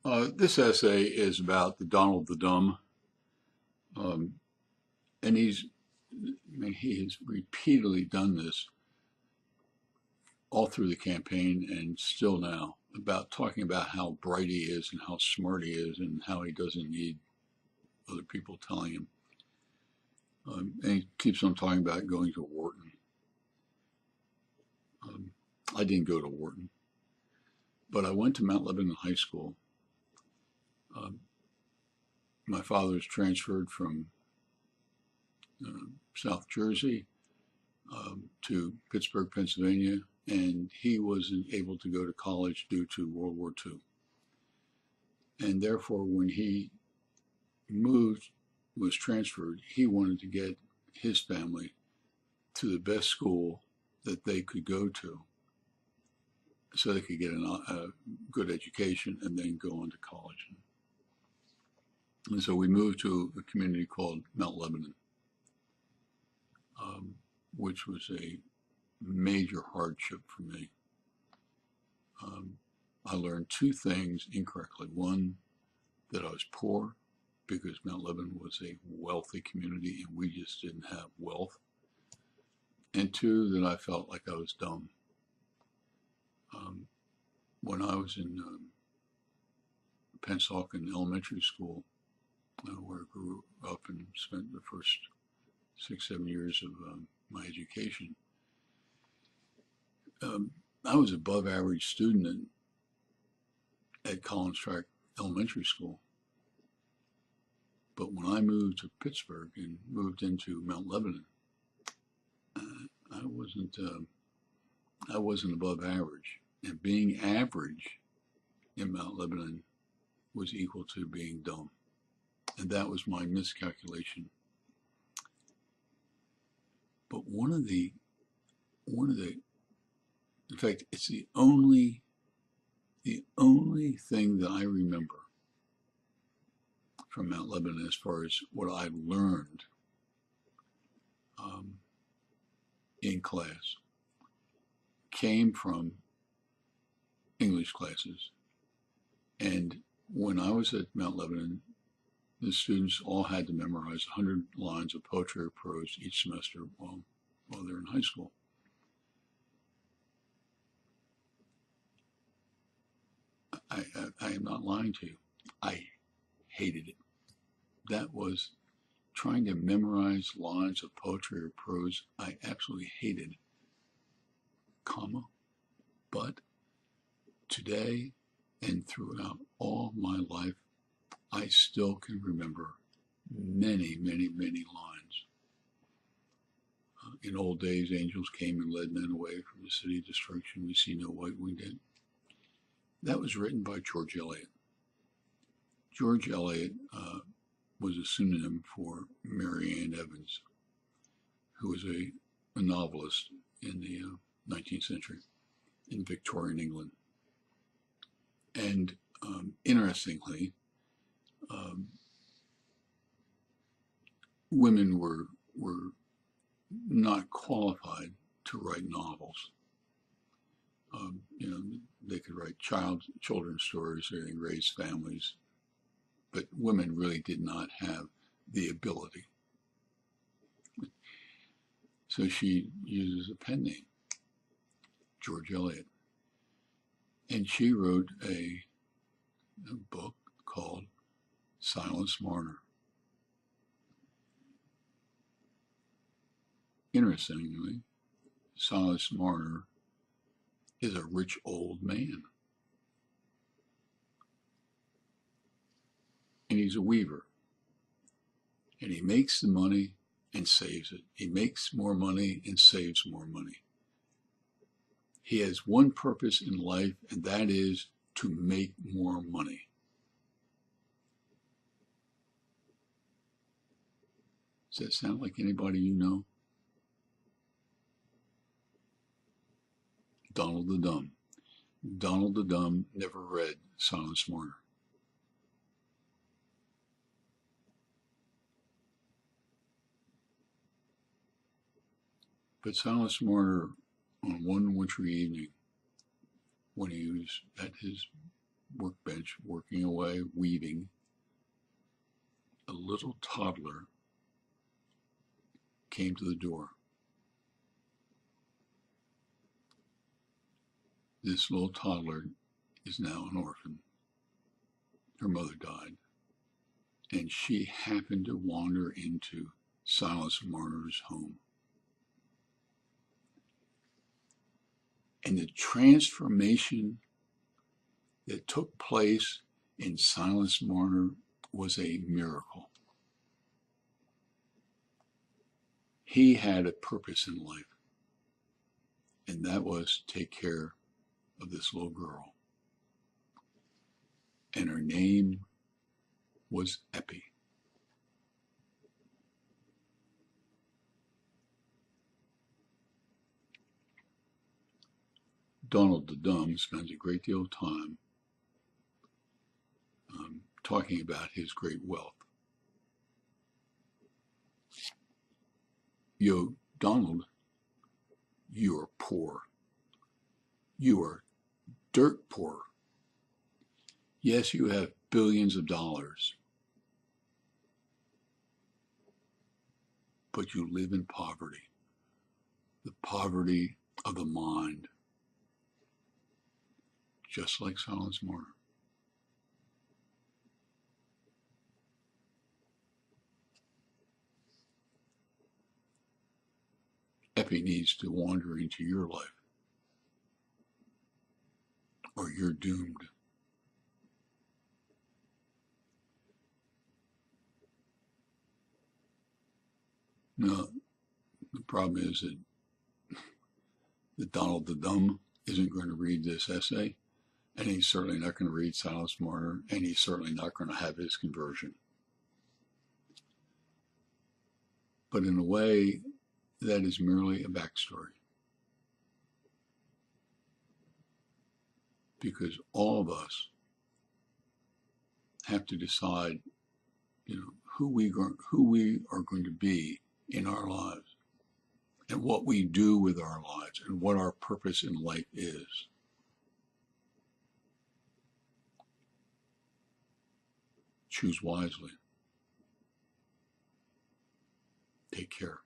This essay is about the Donald the Dumb, um, and he has repeatedly done this all through the campaign and still now about talking about how bright he is and how smart he is and how he doesn't need other people telling him. And he keeps on talking about going to Wharton. Um, I didn't go to Wharton, but I went to Mount Lebanon High School. Um, my father was transferred from South Jersey to Pittsburgh, Pennsylvania, and he wasn't able to go to college due to World War II. And therefore, when he was transferred, he wanted to get his family to the best school that they could go to so they could get a good education and then go on to college. And so we moved to a community called Mount Lebanon, which was a major hardship for me. I learned two things incorrectly. One, that I was poor because Mount Lebanon was a wealthy community and we just didn't have wealth. And two, that I felt like I was dumb. When I was in Pennsauken Elementary School, where I grew up and spent the first 6, 7 years of my education, I was above average student at Collins Tract Elementary School. But when I moved to Pittsburgh and moved into Mount Lebanon, I wasn't above average. And being average in Mount Lebanon was equal to being dumb. And that was my miscalculation. But in fact, it's the only thing that I remember from Mount Lebanon as far as what I learned in class came from English classes. And when I was at Mount Lebanon, the students all had to memorize 100 lines of poetry or prose each semester while they're in high school. I am not lying to you. I hated it. That was trying to memorize lines of poetry or prose. I absolutely hated, but today and throughout all my life, I still can remember many, many, many lines. In old days, angels came and led men away from the city of destruction. We see no white winged end. That was written by George Eliot. George Eliot was a pseudonym for Mary Ann Evans, who was a novelist in the 19th century in Victorian England. And interestingly, women were not qualified to write novels. They could write children's stories, they could raise families, but women really did not have the ability. So she uses a pen name, George Eliot, and she wrote a book called Silas Marner. Interestingly, Silas Marner is a rich old man. And he's a weaver. And he makes the money and saves it. He makes more money and saves more money. He has one purpose in life, and that is to make more money. Does that sound like anybody you know? Donald the Dumb. Donald the Dumb never read Silas Marner. But Silas Marner, on one wintry evening, when he was at his workbench, working away, weaving. A little toddler came to the door. This little toddler is now an orphan. Her mother died, and she happened to wander into Silas Marner's home. And the transformation that took place in Silas Marner was a miracle. He had a purpose in life, and that was to take care of this little girl. And her name was Eppie. Donald the Dumb spends a great deal of time talking about his great wealth. Donald, you are poor. You are dirt poor. Yes, you have billions of dollars, but you live in poverty, the poverty of the mind, just like Silas Marner. Eppie needs to wander into your life, or you're doomed. No, the problem is that Donald the Dumb isn't going to read this essay, and he's certainly not going to read Silas Marner, and he's certainly not going to have his conversion. But in a way, that is merely a backstory. Because all of us have to decide, who we are going to be in our lives, and what we do with our lives, and what our purpose in life is. Choose wisely. Take care.